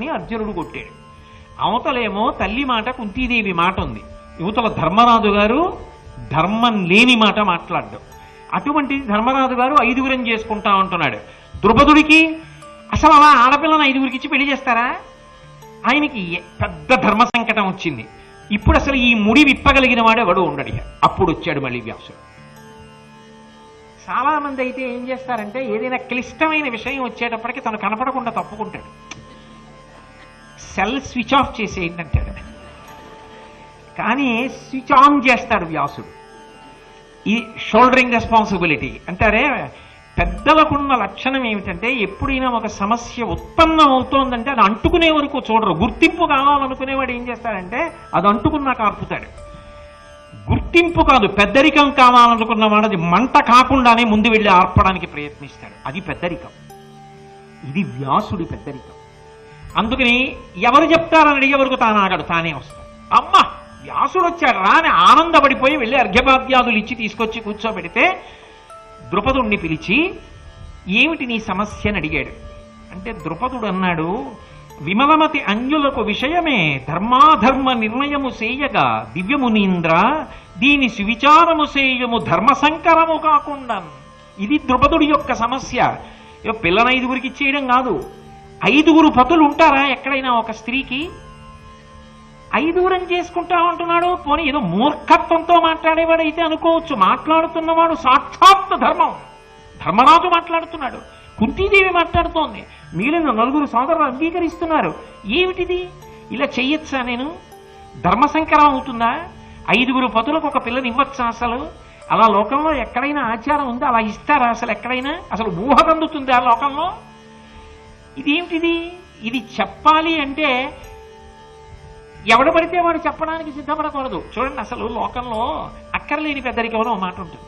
బాణాన్ని అర్జునుడు కొట్టాడు. అవతలేమో తల్లి మాట కుంతీదేవి మాట ఉంది, యువతల ధర్మరాజు గారు ధర్మం లేని మాట మాట్లాడ్డం. అటువంటిది ధర్మరాజు గారు 5గురం చేసుకుంటా ఉంటున్నాడు. ద్రుపదుడికి అసలు అలా ఆడపిల్లని 5గురికి ఇచ్చి పెళ్లి చేస్తారా? ఆయనకి పెద్ద ధర్మ సంకటం వచ్చింది. ఇప్పుడు అసలు ఈ ముడి విప్పగలిగిన వాడు ఎవడు ఉండడు. అప్పుడు వచ్చాడు మళ్ళీ వ్యాసుడు. చాలా మంది అయితే ఏం చేస్తారంటే ఏదైనా క్లిష్టమైన విషయం వచ్చేటప్పటికి తను కనపడకుండా తప్పుకుంటాడు. సెల్ స్విచ్ ఆఫ్ చేసేయండి అంటాడు. కానీ స్విచ్ ఆన్ చేస్తాడు వ్యాసుడు. ఈ షోల్డరింగ్ రెస్పాన్సిబిలిటీ అంటారే, పెద్దలకున్న లక్షణం ఏమిటంటే ఎప్పుడైనా ఒక సమస్య ఉత్పన్నం అవుతోందంటే అది అంటుకునే వరకు చూడరు. గుర్తింపు కావాలనుకునేవాడు ఏం చేస్తాడంటే అది అంటుకున్నాక ఆర్పుతాడు. గుర్తింపు కాదు, పెద్దరికం కావాలనుకున్నవాడు అది మంట కాకుండానే ముందు వెళ్ళి ఆర్పడానికి ప్రయత్నిస్తాడు. అది పెద్దరికం. ఇది వ్యాసుడి పెద్దరికం. అందుకని ఎవరు చెప్తారని అడిగే వరకు తాను ఆగడు, తానే వస్తాడు. అమ్మ వ్యాసుడు వచ్చాడు రా అని ఆనందపడిపోయి వెళ్ళి అర్ఘ్యపాద్యాదులు ఇచ్చి తీసుకొచ్చి కూర్చోబెడితే ద్రుపదుణ్ణి పిలిచి ఏమిటి నీ సమస్యని అడిగాడు. అంటే ద్రుపదుడు అన్నాడు, విమలమతి అంజులకు విషయమే ధర్మాధర్మ నిర్ణయము చేయగా దివ్యమునీంద్ర దీని సువిచారము చేయము ధర్మ సంకరము కాకుండా. ఇది ద్రుపదుడి యొక్క సమస్య. పిల్లని 5గురికి ఇచ్చేయడం కాదు. 5గురు పతులు ఉంటారా ఎక్కడైనా ఒక స్త్రీకి? 5గురం చేసుకుంటా ఉంటున్నాడు. పోనీ ఏదో మూర్ఖత్వంతో మాట్లాడేవాడు అయితే అనుకోవచ్చు. మాట్లాడుతున్నవాడు సాక్షాత్ ధర్మం. ధర్మరాజు మాట్లాడుతున్నాడు, కుంతీదేవి మాట్లాడుతోంది, మిగిలిన 4 సోదరులు అంగీకరిస్తున్నారు. ఏమిటిది? ఇలా చెయ్యొచ్చా? నేను ధర్మసంకరం అవుతుందా? 5గురు పతులకు ఒక పిల్లని ఇవ్వచ్చా? అసలు అలా లోకంలో ఎక్కడైనా ఆచారం ఉందా? అలా ఇస్తారా అసలు ఎక్కడైనా? అసలు ఊహకందుతుందా ఆ లోకంలో? ఇదేమిటిది? ఇది చెప్పాలి అంటే ఎవడు పడితే వాడు చెప్పడానికి సిద్ధపడకూడదు. చూడండి, అసలు లోకంలో అక్కర్లేని పెద్దరికం అని ఒక మాట ఉంటుంది.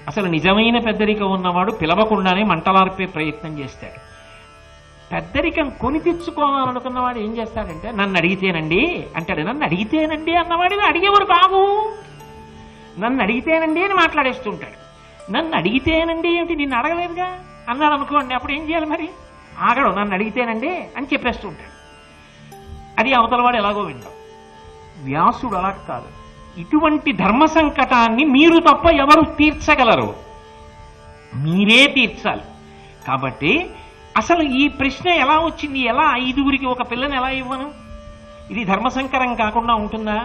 అసలు నిజమైన పెద్దరికం ఉన్నవాడు పిలవకుండానే మంటలార్పే ప్రయత్నం చేస్తాడు. పెద్దరికం కొని తెచ్చుకోవాలనుకున్నవాడు ఏం చేస్తాడంటే నన్ను అడిగితేనండి అంటాడు. నన్ను అడిగితేనండి అన్నవాడిని అడిగేవాడు కాదు. నన్ను అడిగితేనండి అని మాట్లాడేస్తూ ఉంటాడు. నన్ను అడిగితేనండి ఏమిటి, నిన్ను అడగలేదుగా అన్నాడు అనుకోండి, అప్పుడు ఏం చేయాలి మరి? ఆగడు, నన్ను అడిగితేనండి అని చెప్పేస్తూ ఉంటాడు. అది అవతలవాడు ఎలాగో వింటాం. వ్యాసుడు అలా కాదు. ఇటువంటి ధర్మ సంకటాన్ని మీరు తప్ప ఎవరు తీర్చగలరు? మీరే తీర్చాలి. కాబట్టి అసలు ఈ ప్రశ్న ఎలా వచ్చింది? ఎలా 5గురికి ఒక పిల్లని ఎలా ఇవ్వను? ఇది ధర్మసంకరం కాకుండా ఉంటుందా?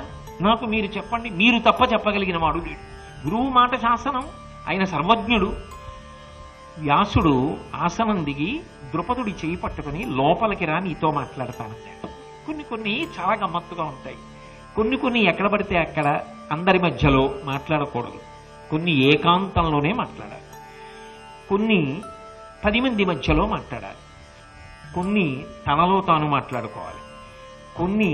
నాకు మీరు చెప్పండి. మీరు తప్ప చెప్పగలిగిన వాడు లేడు. గురువు మాట శాసనం. ఆయన సర్వజ్ఞుడు. వ్యాసుడు ఆసనం దిగి ద్రుపదుడి చేయి పట్టుకుని లోపలికి రా, నీతో మాట్లాడతానన్నాడు. కొన్ని చాలా గమ్మత్తుగా ఉంటాయి. కొన్ని ఎక్కడ పడితే అక్కడ అందరి మధ్యలో మాట్లాడకూడదు. కొన్ని ఏకాంతంలోనే మాట్లాడాలి. కొన్ని 10 మంది మధ్యలో మాట్లాడాలి. కొన్ని తనలో తాను మాట్లాడుకోవాలి. కొన్ని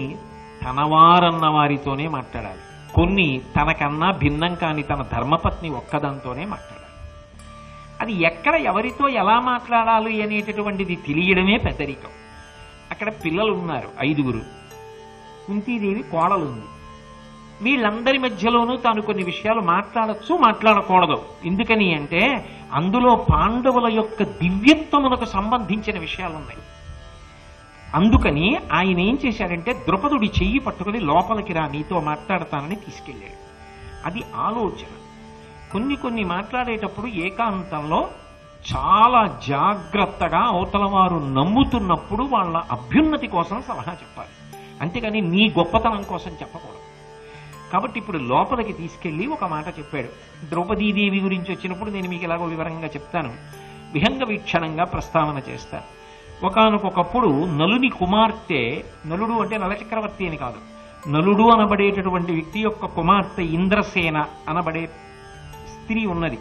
తనవారన్న వారితోనే మాట్లాడాలి. కొన్ని తనకన్నా భిన్నం కాని తన ధర్మపత్ని ఒక్కదంతోనే మాట్లాడాలి. అది ఎక్కడ ఎవరితో ఎలా మాట్లాడాలి అనేటటువంటిది తెలియడమే పెద్దరికం. అక్కడ పిల్లలు ఉన్నారు 5గురు. కుంతీదేవి కోడలుంది. వీళ్ళందరి మధ్యలోనూ తాను కొన్ని విషయాలు మాట్లాడచ్చు, మాట్లాడకూడదు. ఎందుకని అంటే అందులో పాండవుల యొక్క దివ్యత్వములకు సంబంధించిన విషయాలున్నాయి. అందుకని ఆయన ఏం చేశాడంటే ద్రుపదుడి చెయ్యి పట్టుకుని లోపలికి రా, నీతో మాట్లాడతానని తీసుకెళ్ళాడు. అది ఆలోచన. కొన్ని మాట్లాడేటప్పుడు ఏకాంతంలో చాలా జాగ్రత్తగా అవతల వారు నమ్ముతున్నప్పుడు వాళ్ళ అభ్యున్నతి కోసం సలహా చెప్పాలి. అంతేకాని నీ గొప్పతనం కోసం చెప్పకూడదు. కాబట్టి ఇప్పుడు లోపలికి తీసుకెళ్లి ఒక మాట చెప్పాడు. ద్రౌపదీదేవి గురించి వచ్చినప్పుడు నేను మీకు ఎలాగో వివరంగా చెప్తాను, విహంగ వీక్షణంగా ప్రస్తావన చేస్తాను. ఒకానొకప్పుడు నలుని కుమార్తె, నలుడు అంటే నలచక్రవర్తి అని కాదు, నలుడు అనబడేటటువంటి వ్యక్తి యొక్క కుమార్తె ఇంద్రసేన అనబడే స్త్రీ ఉన్నది.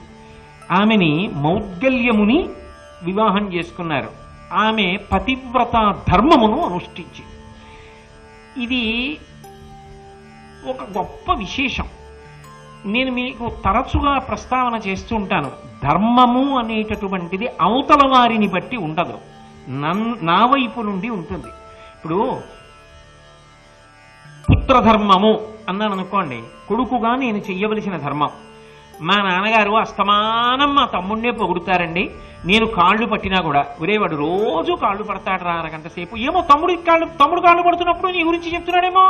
ఆమెని మౌద్గల్యముని వివాహం చేసుకున్నారు. ఆమె పతివ్రత ధర్మమును అనుష్ఠించింది. ఇది ఒక గొప్ప విశేషం. నేను మీకు తరచుగా ప్రస్తావన చేస్తూ ఉంటాను. ధర్మము అనేటటువంటిది అవతల వారిని బట్టి ఉండదు, నా వైపు నుండి ఉంటుంది. ఇప్పుడు పుత్రధర్మము అన్నాను అనుకోండి, కొడుకుగా నేను చెయ్యవలసిన ధర్మం. మా నాన్నగారు అస్తమానం మా తమ్ముడినే పొగుడుతారండి, నేను కాళ్ళు పట్టినా కూడా ఒరే వాడు రోజు కాళ్ళు పడతాడు రా అరగంట సేపు, ఏమో తమ్ముడు కాళ్ళు పడుతున్నప్పుడు నీ గురించి చెప్తున్నాడేమో.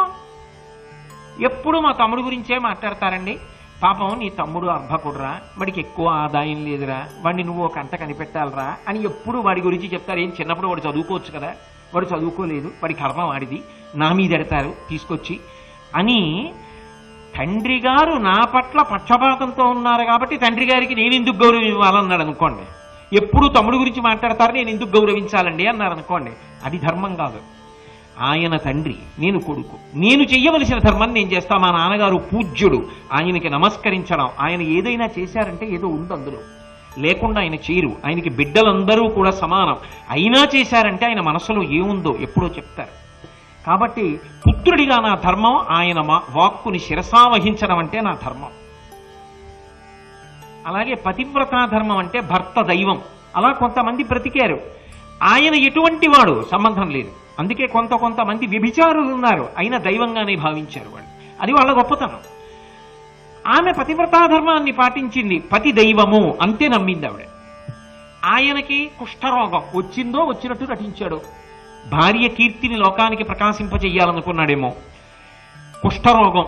ఎప్పుడు మా తమ్ముడు గురించే మాట్లాడతారండి. పాపం నీ తమ్ముడు అర్భకుడురా, వాడికి ఎక్కువ ఆదాయం లేదురా, వాడిని నువ్వు ఒక అంత కనిపెట్టాలరా అని ఎప్పుడు వాడి గురించి చెప్తారు. ఏం చిన్నప్పుడు వాడు చదువుకోవచ్చు కదా, వాడు చదువుకోలేదు, వాడి కర్మ వాడిది, నా మీద ఎడతారు తీసుకొచ్చి అని. తండ్రి గారు నా పట్ల పక్షపాతంతో ఉన్నారు కాబట్టి తండ్రి గారికి నేను ఎందుకు గౌరవం ఇవ్వాలన్నాడు అనుకోండి. ఎప్పుడు తమ్ముడు గురించి మాట్లాడతారు, నేను ఎందుకు గౌరవించాలండి అన్నారు అనుకోండి. అది ధర్మం కాదు. ఆయన తండ్రి, నేను కొడుకు, నేను చెయ్యవలసిన ధర్మం నేను చేస్తా. మా నాన్నగారు పూజ్యుడు, ఆయనకి నమస్కరించడం. ఆయన ఏదైనా చేశారంటే ఏదో ఉంది అందులో, లేకుండా ఆయన చేయరు. ఆయనకి బిడ్డలందరూ కూడా సమానం. అయినా చేశారంటే ఆయన మనసులో ఏముందో ఎప్పుడో చెప్తారు. కాబట్టి పుత్రుడిగా నా ధర్మం ఆయన వాక్కుని శిరసావహించడం అంటే నా ధర్మం. అలాగే పతివ్రతా ధర్మం అంటే భర్త దైవం. అలా కొంతమంది బ్రతికారు. ఆయన ఎటువంటి వాడు సంబంధం లేదు. అందుకే కొంతమంది వ్యభిచారులు ఉన్నారు, అయినా దైవంగానే భావించారు వాళ్ళు. అది వాళ్ళ గొప్పతనం. ఆమె పతివ్రతా ధర్మాన్ని పాటించింది, పతి దైవము అంతే నమ్మింది ఆవిడ. ఆయనకి కుష్ఠరోగం వచ్చిందో వచ్చినట్టు నటించాడు. భార్య కీర్తిని లోకానికి ప్రకాశింపజేయాలనుకున్నాడేమో. కుష్ఠరోగం,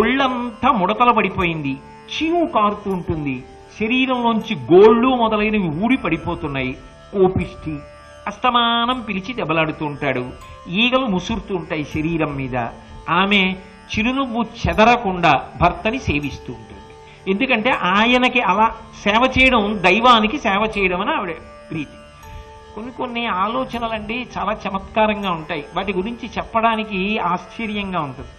ఒళ్ళంతా ముడతలు పడిపోయింది, చీము కారుతూ ఉంటుంది, శరీరంలోంచి గోళ్ళు మొదలైనవి ఊడి పడిపోతున్నాయి. కోపిష్టి, అస్తమానం పిలిచి దెబ్బలాడుతూ ఉంటాడు. ఈగలు ముసురుతూ ఉంటాయి శరీరం మీద. ఆమె చిరునవ్వు చెదరకుండా భర్తని సేవిస్తూ ఉంటుంది. ఎందుకంటే ఆయనకి అలా సేవ చేయడం దైవానికి సేవ చేయడం అని ఆవిడ ప్రీతి. కొన్ని ఆలోచనలండి చాలా చమత్కారంగా ఉంటాయి. వాటి గురించి చెప్పడానికి ఆశ్చర్యంగా ఉంటుంది.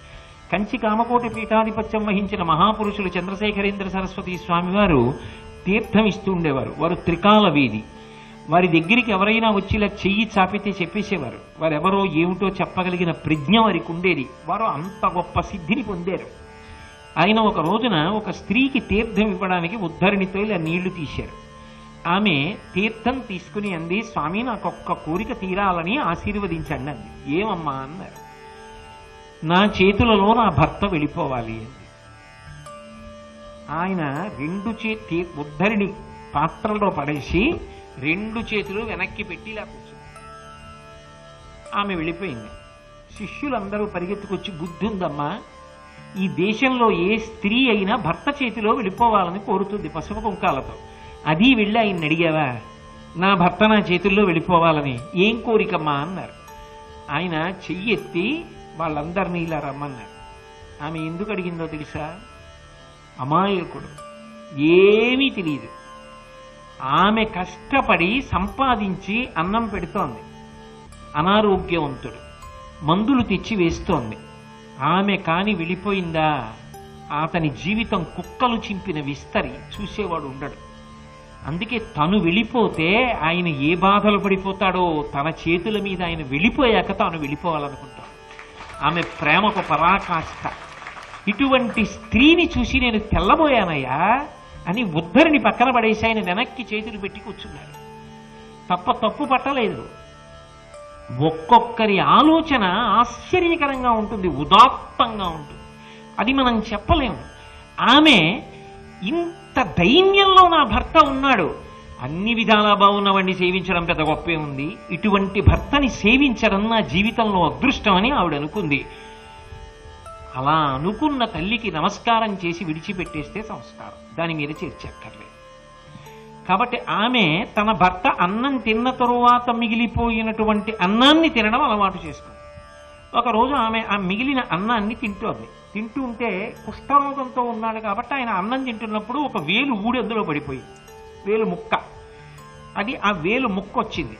కంచి కామకోటి పీఠాధిపత్యం వహించిన మహాపురుషులు చంద్రశేఖరేంద్ర సరస్వతి స్వామి వారు తీర్థం ఇస్తూ ఉండేవారు. వారు త్రికాల వేది. వారి దగ్గరికి ఎవరైనా వచ్చి ఇలా చెయ్యి చాపితే చెప్పేసేవారు. వారెవరో ఏమిటో చెప్పగలిగిన ప్రజ్ఞ వారికి ఉండేది. వారు అంత గొప్ప సిద్ధిని పొందారు. ఆయన ఒక రోజున ఒక స్త్రీకి తీర్థం ఇవ్వడానికి ఉద్ధరణితో ఇలా నీళ్లు తీశారు. ఆమె తీర్థం తీసుకుని అంది, స్వామి నాకొక్క కోరిక తీరాలని ఆశీర్వదించండి అంది. ఏమమ్మా అన్నారు. నా చేతులలో నా భర్త వెళ్ళిపోవాలి అంది. ఆయన ఉద్ధరిణి పాత్రలో పడేసి 2 చేతులు వెనక్కి పెట్టి ఇలా కూర్చుంది. ఆమె వెళ్ళిపోయింది. శిష్యులందరూ పరిగెత్తుకొచ్చి, బుద్ధి ఉందమ్మా, ఈ దేశంలో ఏ స్త్రీ అయినా భర్త చేతిలో వెళ్ళిపోవాలని కోరుతుంది పసుపు కుంకాలతో. అది వెళ్ళి ఆయన్ని అడిగావా, నా భర్త నా చేతుల్లో వెళ్ళిపోవాలని, ఏం కోరికమ్మా అన్నారు. ఆయన చెయ్యి ఎత్తి వాళ్ళందరినీ ఇలా రమ్మన్నారు. ఆమె ఎందుకు అడిగిందో తెలుసా? అమాయకుడు, ఏమీ తెలియదు. ఆమె కష్టపడి సంపాదించి అన్నం పెడుతోంది. అనారోగ్యవంతుడు, మందులు తెచ్చి వేస్తోంది. ఆమె కాని వెళ్ళిపోయిందా, అతని జీవితం కుక్కలు చింపిన విస్తరి, చూసేవాడు ఉండడు. అందుకే తను వెళ్ళిపోతే ఆయన ఏ బాధలు పడిపోతాడో, తన చేతుల మీద ఆయన వెళ్ళిపోయాక తాను వెళ్ళిపోవాలనుకుంటాడు. ఆమె ప్రేమకు పరాకాష్ఠ. ఇటువంటి స్త్రీని చూసి నేను తెల్లబోయానయ్యా అని ఉద్ధరిని పక్కన పడేసి ఆయన వెనక్కి చేతులు పెట్టి కూర్చున్నాడు. తప్పు పట్టలేదు. ఒక్కొక్కరి ఆలోచన ఆశ్చర్యకరంగా ఉంటుంది, ఉదాత్తంగా ఉంటుంది. అది మనం చెప్పలేము. ఆమె ఇంత దైన్యంలో నా భర్త ఉన్నాడు, అన్ని విధాలా బాగున్నవాడిని సేవించడం పెద్ద గొప్పే ఉంది, ఇటువంటి భర్తని సేవించడం నా జీవితంలో అదృష్టం అని ఆవిడ అనుకుంది. అలా అనుకున్న తల్లికి నమస్కారం చేసి విడిచిపెట్టేస్తే సంస్కారం, దాని మీద చేర్చక్కర్లేదు. కాబట్టి ఆమె తన భర్త అన్నం తిన్న తరువాత మిగిలిపోయినటువంటి అన్నాన్ని తినడం అలవాటు చేసుకుంది. ఒకరోజు ఆమె ఆ మిగిలిన అన్నాన్ని తింటూ ఉంటే కుష్ఠరోగంతో ఉన్నాడు కాబట్టి ఆయన అన్నం తింటున్నప్పుడు ఒక వేలు ఊడి అందులో పడిపోయింది, వేలు ముక్క. అది ఆ వేలు ముక్క వచ్చింది.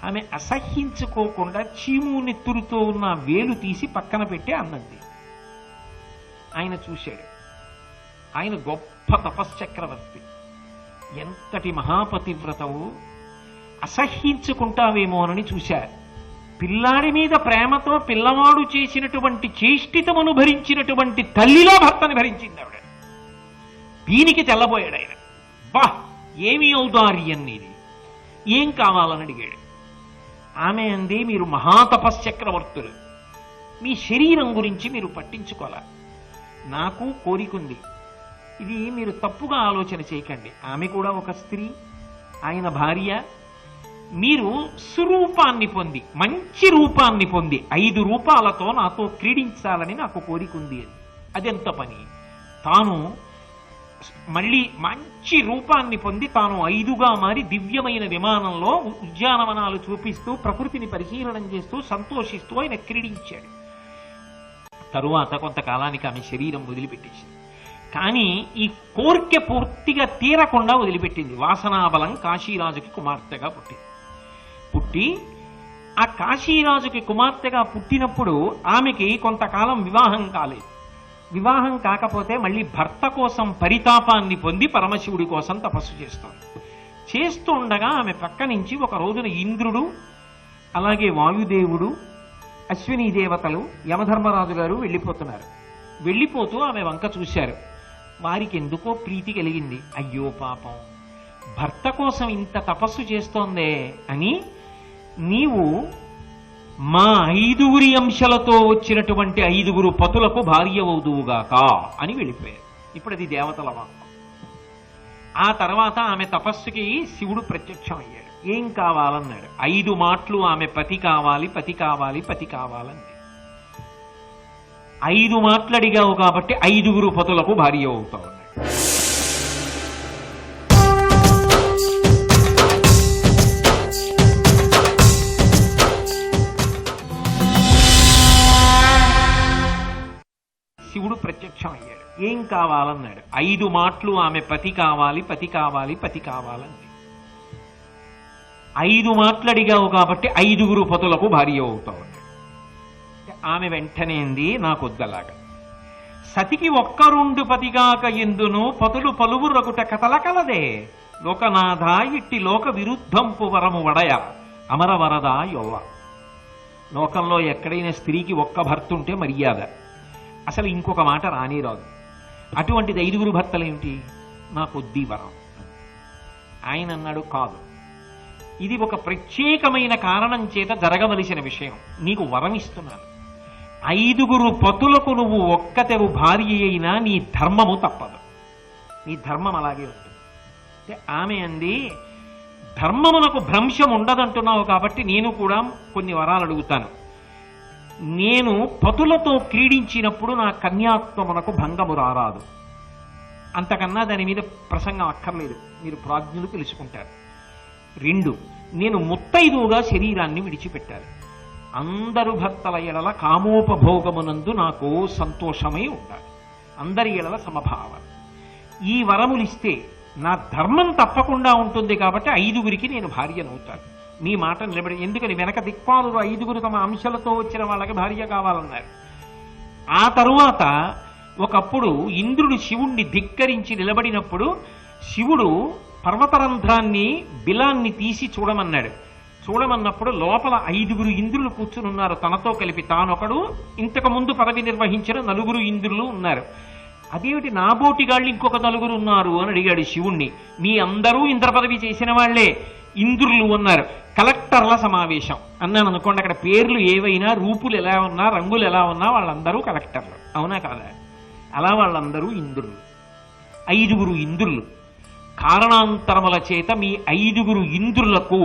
ఆమె అసహ్యించుకోకుండా చీము నెత్తురుతో ఉన్న వేలు తీసి పక్కన పెట్టి అన్నం తింది. ఆయన చూశాడు. ఆయన గొప్ప తపశ్చక్రవర్తి, ఎంతటి మహాపతివ్రతవు, అసహ్యించుకుంటావేమోనని చూశారు. పిల్లాడి మీద ప్రేమతో పిల్లవాడు చేసినటువంటి చేష్టితమును భరించినటువంటి తల్లిలో భర్తని భరించింది ఆవిడ. దీనికి తెల్లబోయాడు ఆయన. బా, ఏమి ఔదార్యం నీది, ఏం కావాలని అడిగాడు. ఆమె అంది, మీరు మహాతపశ్చక్రవర్తులు, మీ శరీరం గురించి మీరు పట్టించుకోలే, నాకు కోరికుంది, ఇది మీరు తప్పుగా ఆలోచన చేయకండి. ఆమె కూడా ఒక స్త్రీ, ఆయన భార్య, మీరు సురూపాన్ని పొంది, మంచి రూపాన్ని పొంది 5 రూపాలతో నాతో క్రీడించాలని నాకు కోరిక ఉంది. అదెంత పని? తాను మళ్ళీ మంచి రూపాన్ని పొంది తాను 5గా మారి దివ్యమైన విమానంలో ఉద్యానవనాలు చూపిస్తూ ప్రకృతిని పరిశీలనం చేస్తూ సంతోషిస్తూ ఆయన క్రీడించాడు. తరువాత కొంతకాలానికి ఆమె శరీరం వదిలిపెట్టేసింది. కానీ ఈ కోరిక పూర్తిగా తీరకుండా వదిలిపెట్టింది. వాసనాబలం కాశీరాజుకి కుమార్తెగా పుట్టి ఆ కాశీరాజుకి కుమార్తెగా పుట్టినప్పుడు ఆమెకి కొంతకాలం వివాహం కాలేదు. వివాహం కాకపోతే మళ్ళీ భర్త కోసం పరితాపాన్ని పొంది పరమశివుడి కోసం తపస్సు చేస్తూ ఉండగా ఆమె పక్క నుంచి ఒక రోజున ఇంద్రుడు, అలాగే వాయుదేవుడు, అశ్విని దేవతలు, యమధర్మరాజు గారు వెళ్ళిపోతున్నారు. వెళ్ళిపోతూ ఆమె వంక చూశారు. వారికి ఎందుకో ప్రీతి కలిగింది. అయ్యో పాపం, భర్త కోసం ఇంత తపస్సు చేస్తోందే అని నీవు మా 5 అంశాలతో వచ్చినటువంటి 5 పతులకు భార్య అవుదువుగాక అని వెళ్ళిపోయారు. ఇప్పుడు అది దేవతల వాక్కు. ఆ తర్వాత ఆమె తపస్సుకి శివుడు ప్రత్యక్షం అయ్యాడు. ఏం కావాలన్నాడు. 5 మాటలు ఆమె పతి కావాలి, పతి కావాలి, పతి కావాలంది. 5 మాటలు అడిగావు కాబట్టి 5 పతులకు భార్య అవుతావు అన్నాడు. శివుడు ప్రత్యక్షం అయ్యాడు. ఏం కావాలన్నాడు. 5 మాటలు ఆమె పతి కావాలి, పతి కావాలి, పతి కావాలంది. 5 మాటలు అడిగావు కాబట్టి 5 పతులకు భార్య అవుతావు అన్నాడు. ఆమె వెంటనే అంది, నాకొద్దలాగా. సతికి 1 పతిగాక ఎందును పతులు పలువురగుట కథలకలదే లోకనాథ ఇట్టి లోక విరుద్ధంపు వరము వడయ అమరవరద యొల్ల. లోకంలో ఎక్కడైనా స్త్రీకి 1 భర్త ఉంటే మర్యాద, అసలు ఇంకొక మాట రానిరాదు. అటువంటిది 5 భర్తలేమిటి? నాకొద్ది వరం. ఆయన అన్నాడు, కాదు, ఇది ఒక ప్రత్యేకమైన కారణం చేత జరగవలసిన విషయం. నీకు వరం ఇస్తున్నాను. 5 పతులకు నువ్వు ఒక్కతెవు భార్య అయినా నీ ధర్మము తప్పదు. నీ ధర్మం అలాగే ఉంటుంది. అంటే ఆమె అంది, ధర్మమునకు భ్రంశం ఉండదంటున్నావు కాబట్టి నేను కూడా కొన్ని వరాలు అడుగుతాను. నేను పతులతో క్రీడించినప్పుడు నా కన్యాత్వమునకు భంగము రారాదు. అంతకన్నా దాని మీద ప్రసంగం అక్కర్లేదు, మీరు ప్రాజ్ఞులు తెలుసుకుంటారు. 2, నేను ముత్తైదువుగా శరీరాన్ని విడిచిపెట్టాలి. అందరు భర్తల ఎడల కామోపభోగమునందు నాకు సంతోషమై ఉండాలి. అందరి ఎడల సమభావం. ఈ వరములిస్తే నా ధర్మం తప్పకుండా ఉంటుంది కాబట్టి 5 నేను భార్యనవుతాను. మీ మాట నిలబడి. ఎందుకని వెనక దిక్పాలు 5 తమ అంశాలతో వచ్చిన వాళ్ళకి భార్య కావాలన్నారు. ఆ తరువాత ఒకప్పుడు ఇంద్రుడు శివుణ్ణి ధిక్కరించి నిలబడినప్పుడు శివుడు పర్వతరంధ్రాన్ని బిలాన్ని తీసి చూడమన్నాడు. చూడమన్నప్పుడు లోపల 5 ఇంద్రులు కూర్చుని ఉన్నారు తనతో కలిపి. తానొకడు, ఇంతకు ముందు పదవి నిర్వహించిన 4 ఇంద్రులు ఉన్నారు. అదేమిటి నాబోటిగాళ్ళు ఇంకొక 4 ఉన్నారు అని అడిగాడు శివుణ్ణి. మీ అందరూ ఇంద్ర పదవి చేసిన వాళ్లే ఇంద్రులు ఉన్నారు. కలెక్టర్ల సమావేశం అన్నాను అనుకోండి. అక్కడ పేర్లు ఏవైనా, రూపులు ఎలా ఉన్నా, రంగులు ఎలా ఉన్నా వాళ్ళందరూ కలెక్టర్లు. అవునా కాదా? అలా వాళ్ళందరూ ఇంద్రులు. 5 ఇంద్రులు. కారణాంతరముల చేత మీ 5 ఇంద్రులకు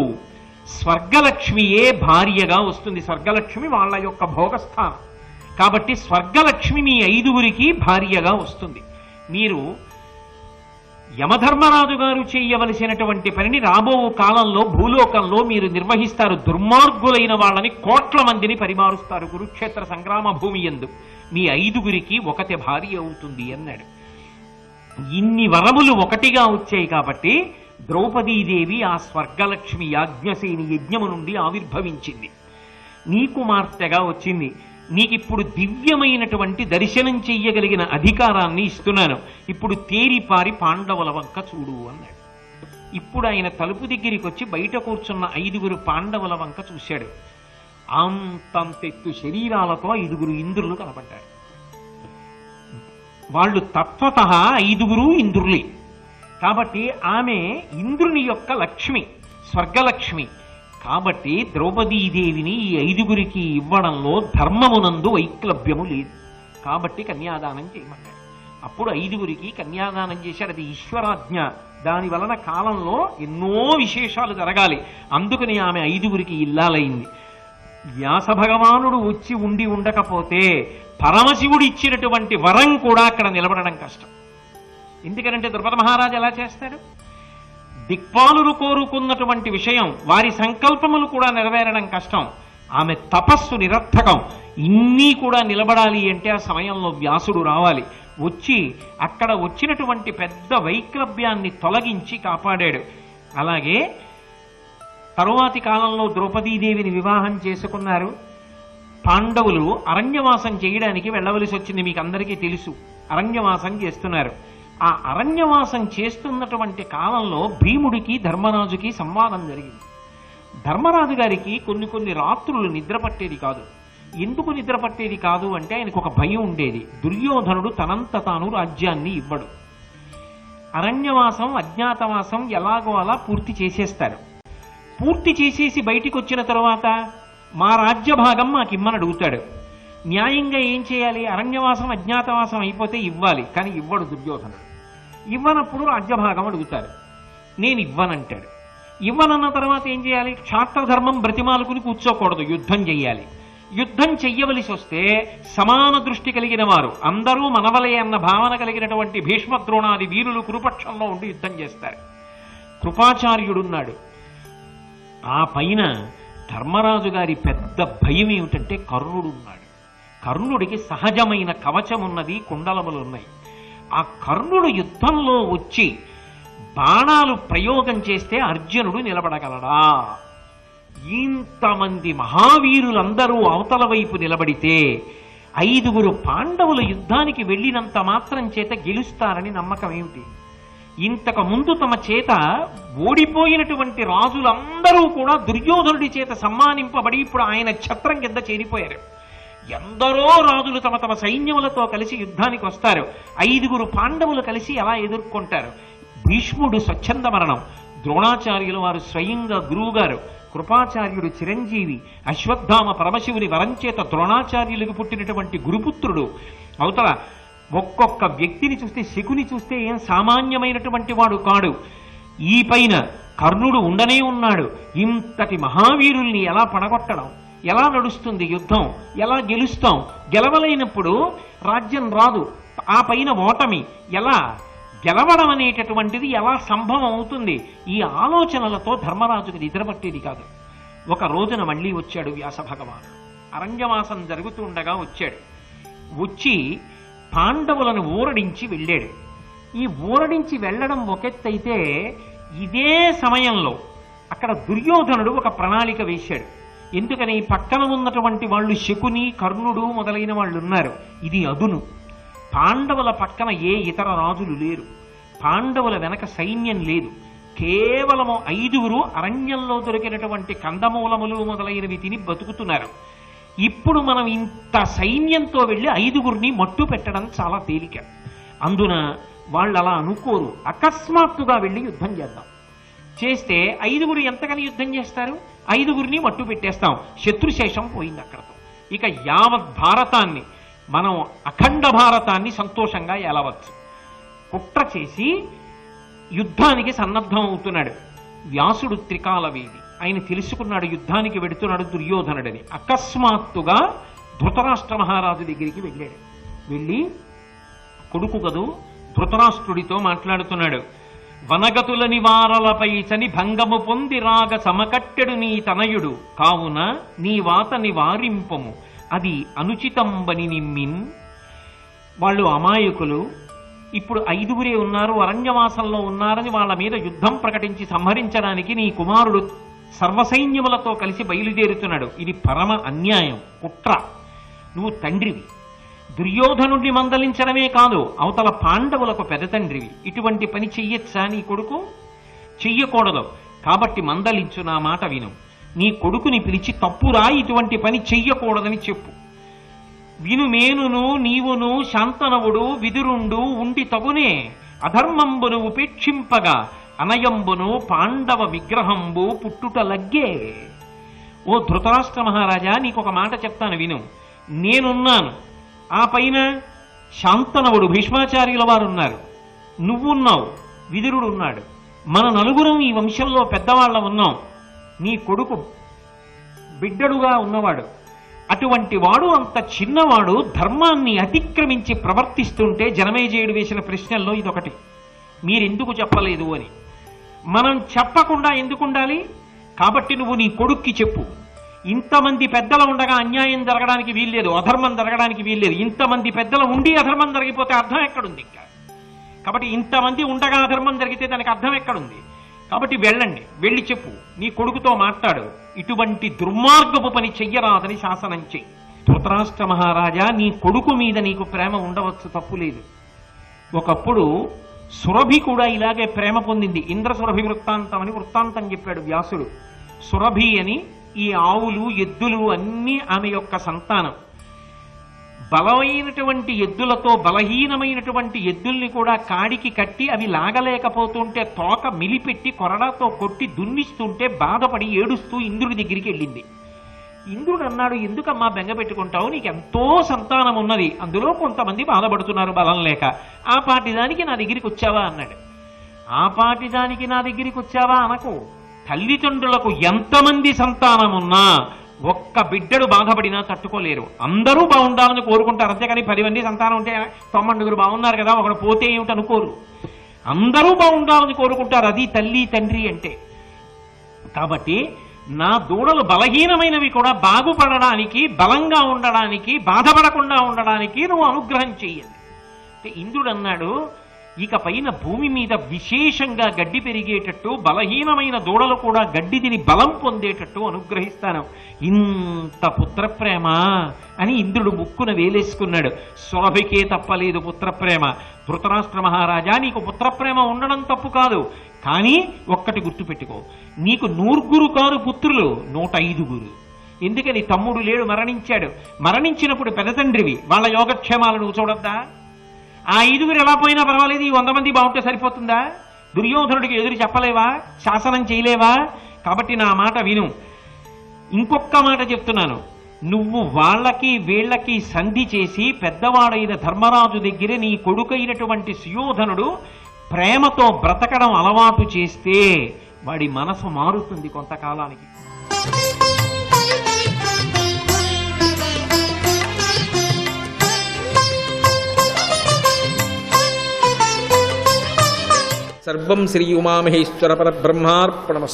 స్వర్గలక్ష్మియే భార్యగా వస్తుంది. స్వర్గలక్ష్మి వాళ్ళ యొక్క భోగస్థానం కాబట్టి స్వర్గలక్ష్మి మీ 5 భార్యగా వస్తుంది. మీరు యమధర్మరాజు గారు చేయవలసినటువంటి పనిని రాబో కాలంలో భూలోకంలో మీరు నిర్వహిస్తారు. దుర్మార్గులైన వాళ్ళని 1 కోట్ల మందిని పరిమారుస్తారు కురుక్షేత్ర సంగ్రామ భూమి యందు. మీ 5 ఒకతే భార్య అవుతుంది అన్నాడు. ఇన్ని వరములు ఒకటిగా వచ్చాయి కాబట్టి ద్రౌపదీదేవి ఆ స్వర్గలక్ష్మి యాజ్ఞసేని యజ్ఞము నుండి ఆవిర్భవించింది. నీ కుమార్తెగా వచ్చింది. నీకిప్పుడు దివ్యమైనటువంటి దర్శనం చెయ్యగలిగిన అధికారాన్ని ఇస్తున్నాను. ఇప్పుడు తేరిపారి పాండవుల వంక చూడు అన్నాడు. ఇప్పుడు ఆయన తలుపు దగ్గరికి వచ్చి బయట కూర్చున్న 5 పాండవుల వంక చూశాడు. అంతంతెత్తు శరీరాలతో 5 ఇంద్రులు కనబడ్డారు. వాళ్ళు తత్వత 5 ఇంద్రులే కాబట్టి ఆమె ఇంద్రుని యొక్క లక్ష్మి, స్వర్గలక్ష్మి. కాబట్టి ద్రౌపదీదేవిని ఈ 5 ఇవ్వడంలో ధర్మమునందు వైక్లభ్యము లేదు. కాబట్టి కన్యాదానం చేయమన్నాడు. అప్పుడు 5గురికి కన్యాదానం చేశాడు. అది ఈశ్వరాజ్ఞ. దాని వలన కాలంలో ఎన్నో విశేషాలు జరగాలి. అందుకని ఆమె 5గురికి ఇల్లాలైంది. వ్యాస భగవానుడు వచ్చి ఉండి ఉండకపోతే పరమశివుడు ఇచ్చినటువంటి వరం కూడా అక్కడ నిలబడడం కష్టం. ఎందుకనంటే ద్రుపద మహారాజు ఎలా చేస్తాడు? దిక్పాలురు కోరుకున్నటువంటి విషయం, వారి సంకల్పములు కూడా నెరవేరడం కష్టం. ఆమె తపస్సు నిరర్థకం. ఇన్నీ కూడా నిలబడాలి అంటే ఆ సమయంలో వ్యాసుడు రావాలి. వచ్చి అక్కడ వచ్చినటువంటి పెద్ద వైక్లభ్యాన్ని తొలగించి కాపాడాడు. అలాగే తరువాతి కాలంలో ద్రౌపదీదేవిని వివాహం చేసుకున్నారు. పాండవులు అరణ్యవాసం చేయడానికి వెళ్ళవలసి వచ్చింది. మీకు అందరికీ తెలుసు. అరణ్యవాసం చేస్తున్నారు. ఆ అరణ్యవాసం చేస్తున్నటువంటి కాలంలో భీముడికి ధర్మరాజుకి సంవాదం జరిగింది. ధర్మరాజు గారికి కొన్ని రాత్రులు నిద్ర పట్టేది కాదు. ఎందుకు నిద్ర పట్టేది కాదు అంటే ఆయనకు ఒక భయం ఉండేది. దుర్యోధనుడు తనంత తాను రాజ్యాన్ని ఇవ్వడు. అరణ్యవాసం అజ్ఞాతవాసం ఎలాగో అలా పూర్తి చేసేస్తారు. పూర్తి చేసేసి బయటికి వచ్చిన తర్వాత మా రాజ్య భాగం మాకిమ్మని అడుగుతాడు. న్యాయంగా ఏం చేయాలి? అరణ్యవాసం అజ్ఞాతవాసం అయిపోతే ఇవ్వాలి. కానీ ఇవ్వడు దుర్యోధనుడు. ఇవ్వనప్పుడు రాజ్యభాగం అడుగుతారు. నేను ఇవ్వనంటాడు. ఇవ్వనన్న తర్వాత ఏం చేయాలి? క్షాత్రధర్మం బ్రతిమాలుకుని కూర్చోకూడదు, యుద్ధం చెయ్యాలి. యుద్ధం చెయ్యవలసి వస్తే సమాన దృష్టి కలిగిన వారు అందరూ మనవలే అన్న భావన కలిగినటువంటి భీష్మద్రోణాది వీరులు కురుపక్షంలో ఉండి యుద్ధం చేస్తారు. కృపాచార్యుడున్నాడు. ఆ పైన ధర్మరాజు గారి పెద్ద భయం ఏమిటంటే కర్ణుడున్నాడు. కర్ణుడికి సహజమైన కవచమున్నది, కుండలములున్నాయి. ఆ కర్ణుడు యుద్ధంలో వచ్చి బాణాలు ప్రయోగం చేస్తే అర్జునుడు నిలబడగలడా? ఇంతమంది మహావీరులందరూ అవతల వైపు నిలబడితే 5గురు పాండవుల యుద్ధానికి వెళ్ళినంత మాత్రం చేత గెలుస్తారని నమ్మకం ఏమిటి? ఇంతకు ముందు తమ చేత ఓడిపోయినటువంటి రాజులందరూ కూడా దుర్యోధనుడి చేత సమ్మానింపబడి ఇప్పుడు ఆయన ఛత్రం కింద చేరిపోయారు. ఎందరో రాజులు తమ తమ సైన్యములతో కలిసి యుద్ధానికి వస్తారు. 5గురు పాండవులు కలిసి ఎలా ఎదుర్కొంటారు? భీష్ముడు స్వచ్ఛంద మరణం, ద్రోణాచార్యులు వారు స్వయంగా గురువుగారు, కృపాచార్యుడు చిరంజీవి, అశ్వత్థామ పరమశివుని వరంచేత ద్రోణాచార్యులకు పుట్టినటువంటి గురుపుత్రుడు. అవతల ఒక్కొక్క వ్యక్తిని చూస్తే, శకుని చూస్తే ఏం సామాన్యమైనటువంటి వాడు కాడు. ఈ పైన కర్ణుడు ఉండనే ఉన్నాడు. ఇంతటి మహావీరుల్ని ఎలా పడగొట్టడం? ఎలా నడుస్తుంది యుద్ధం? ఎలా గెలుస్తాం? గెలవలేనప్పుడు రాజ్యం రాదు. ఆ పైన ఓటమి ఎలా? గెలవడం అనేటటువంటిది ఎలా సంభవం అవుతుంది? ఈ ఆలోచనలతో ధర్మరాజుకి నిద్రపట్టేది కాదు. ఒక రోజున మళ్ళీ వచ్చాడు వ్యాస భగవానుడు. అరణ్యవాసం జరుగుతూ ఉండగా వచ్చాడు. వచ్చి పాండవులను ఊరడించి వెళ్ళాడు. ఈ ఊరడించి వెళ్ళడం ఒకెత్తైతే, ఇదే సమయంలో అక్కడ దుర్యోధనుడు ఒక ప్రణాళిక వేశాడు. ఎందుకని? పక్కన ఉన్నటువంటి వాళ్ళు శకుని, కర్ణుడు మొదలైన వాళ్ళు ఉన్నారు. ఇది అదును. పాండవుల పక్కన ఏ ఇతర రాజులు లేరు. పాండవుల వెనక సైన్యం లేదు. కేవలము 5గురు అరణ్యంలో దొరికినటువంటి కందమూలములు మొదలైనవి తిని బతుకుతున్నారు. ఇప్పుడు మనం ఇంత సైన్యంతో వెళ్ళి 5గురిని మట్టు పెట్టడం చాలా తేలిక. అందున వాళ్ళు అలా అనుకోరు. అకస్మాత్తుగా వెళ్ళి యుద్ధం చేద్దాం. చేస్తే 5గురు ఎంతకని యుద్ధం చేస్తారు? 5గురిని మట్టు పెట్టేస్తాం. శత్రుశేషం పోయింది అక్కడతో. ఇక యావత్ భారతాన్ని, మనం అఖండ భారతాన్ని సంతోషంగా ఏలవచ్చు. కుట్ర చేసి యుద్ధానికి సన్నద్ధం అవుతున్నాడు. వ్యాసుడు త్రికాలవేది. ఆయన తెలుసుకున్నాడు యుద్ధానికి వెడుతున్నాడు దుర్యోధనుడని. అకస్మాత్తుగా ధృతరాష్ట్ర మహారాజు దగ్గరికి వెళ్ళాడు. వెళ్ళి కొడుకు కదూ ధృతరాష్ట్రుడితో మాట్లాడుతున్నాడు. వనగతుల నివారలపై చని భంగము పొంది రాగ సమకట్టెడు నీ తనయుడు కావున నీ వాత నివారింపము అది అనుచితంబని నిమ్మిన్. వాళ్ళు అమాయకులు. ఇప్పుడు 5గురే ఉన్నారు, అరణ్యవాసంలో ఉన్నారని వాళ్ళ మీద యుద్ధం ప్రకటించి సంహరించడానికి నీ కుమారుడు సర్వసైన్యములతో కలిసి బయలుదేరుతున్నాడు. ఇది పరమ అన్యాయం, కుట్ర. నువ్వు తండ్రివి. దుర్యోధనుడిని మందలించడమే కాదు, అవతల పాండవులకు పెద్ద తండ్రివి. ఇటువంటి పని చెయ్యొచ్చా నీ కొడుకు? చెయ్యకూడదు. కాబట్టి మందలించు, నా మాట విను. నీ కొడుకుని పిలిచి తప్పురా, ఇటువంటి పని చెయ్యకూడదని చెప్పు. వినుమేనును నీవును శాంతనవుడు విదురుండు ఉండి తగునే అధర్మంబును ఉపేక్షింపగా అనయంబును పాండవ విగ్రహంబు పుట్టుట లగ్గే. ఓ ధృతరాష్ట్ర మహారాజా, నీకొక మాట చెప్తాను విను. నేనున్నాను. ఆ పైన శాంతనవుడు భీష్మాచార్యుల వారు ఉన్నారు, నువ్వున్నావు, విదురుడు ఉన్నాడు, మన నలుగురం ఈ వంశంలో పెద్దవాళ్ళం ఉన్నాం, నీ కొడుకు బిడ్డడుగా ఉన్నవాడు, అటువంటి వాడు అంత చిన్నవాడు ధర్మాన్ని అతిక్రమించి ప్రవర్తిస్తుంటే జనమేజయుడు వేసిన ప్రశ్నల్లో ఇదొకటి. మీరెందుకు చెప్పలేదు అని. మనం చెప్పకుండా ఎందుకుండాలి? కాబట్టి నువ్వు నీ కొడుక్కి చెప్పు. ఇంతమంది పెద్దలు ఉండగా అన్యాయం జరగడానికి వీల్లేదు, అధర్మం జరగడానికి వీల్లేదు. ఇంతమంది పెద్దలు ఉండి అధర్మం జరిగిపోతే అర్థం ఎక్కడుంది ఇంకా? కాబట్టి ఇంతమంది ఉండగా అధర్మం జరిగితే దానికి అర్థం ఎక్కడుంది? కాబట్టి వెళ్ళండి, వెళ్ళి చెప్పు, నీ కొడుకుతో మాట్లాడు, ఇటువంటి దుర్మార్గపు పని చెయ్యరాదని శాసనం చెయ్యి. ధృతరాష్ట్ర మహారాజా, నీ కొడుకు మీద నీకు ప్రేమ ఉండవచ్చు, తప్పులేదు. ఒకప్పుడు సురభి కూడా ఇలాగే ప్రేమ పొందింది. ఇంద్రసురభి వృత్తాంతం అని వృత్తాంతం చెప్పాడు వ్యాసుడు. సురభి అని ఈ ఆవులు ఎద్దులు అన్నీ ఆమె యొక్క సంతానం. బలమైనటువంటి ఎద్దులతో బలహీనమైనటువంటి ఎద్దుల్ని కూడా కాడికి కట్టి అవి లాగలేకపోతుంటే తోక మిలిపెట్టి కొరడాతో కొట్టి దున్నిస్తుంటే బాధపడి ఏడుస్తూ ఇంద్రుడి దగ్గరికి వెళ్ళింది. ఇంద్రుడు అన్నాడు, ఎందుకమ్మా బెంగ పెట్టుకుంటావు? నీకు ఎంతో సంతానం ఉన్నది, అందులో కొంతమంది బాధపడుతున్నారు బలం లేక, ఆ పాటిదానికి నా దగ్గరికి వచ్చావా అన్నాడు. ఆ పాటిదానికి నా దగ్గరికి వచ్చావా అనకు. తల్లిదండ్రులకు ఎంతమంది సంతానం ఉన్నా ఒక్క బిడ్డడు బాధపడినా తట్టుకోలేరు. అందరూ బాగుండాలని కోరుకుంటారు, అంతేకాని 10 మంది సంతానం ఉంటే 9 బాగున్నారు కదా, ఒకడు పోతే ఏమిటి అనుకోరు. అందరూ బాగుండాలని కోరుకుంటారు, అది తల్లి తండ్రి అంటే. కాబట్టి నా దూడలు బలహీనమైనవి కూడా బాగుపడడానికి, బలంగా ఉండడానికి, బాధపడకుండా ఉండడానికి నువ్వు అనుగ్రహం చెయ్యాలి. ఇంద్రుడు అన్నాడు, ఇక పైన భూమి మీద విశేషంగా గడ్డి పెరిగేటట్టు, బలహీనమైన దూడలు కూడా గడ్డి తిని బలం పొందేటట్టు అనుగ్రహిస్తాను. ఇంత పుత్రప్రేమ అని ఇంద్రుడు ముక్కున వేలేసుకున్నాడు. సురభికే తప్పలేదు పుత్రప్రేమ. ధృతరాష్ట్ర మహారాజా, నీకు పుత్రప్రేమ ఉండడం తప్పు కాదు, కానీ ఒక్కటి గుర్తుపెట్టుకో, నీకు 100 కారు పుత్రులు, 105. ఎందుకని? తమ్ముడు లేడు, మరణించాడు. మరణించినప్పుడు పెదతండ్రివి, వాళ్ళ యోగక్షేమాలు నువ్వు చూడొద్దా? ఆ 5 ఎలా పోయినా పర్వాలేదు, ఈ 100 మంది బాగుంటే సరిపోతుందా? దుర్యోధనుడికి ఎదురు చెప్పలేవా? శాసనం చేయలేవా? కాబట్టి నా మాట విను. ఇంకొక మాట చెప్తున్నాను, నువ్వు వాళ్ళకి వీళ్ళకి సంధి చేసి పెద్దవాడైన ధర్మరాజు దగ్గర నీ కొడుకైనటువంటి సుయోధనుడు ప్రేమతో బ్రతకడం అలవాటు చేస్తే వాడి మనసు మారుతుంది కొంతకాలానికి. సర్వం శ్రీ ఉమామహేశ్వర పరబ్రహ్మార్పణమస్తు.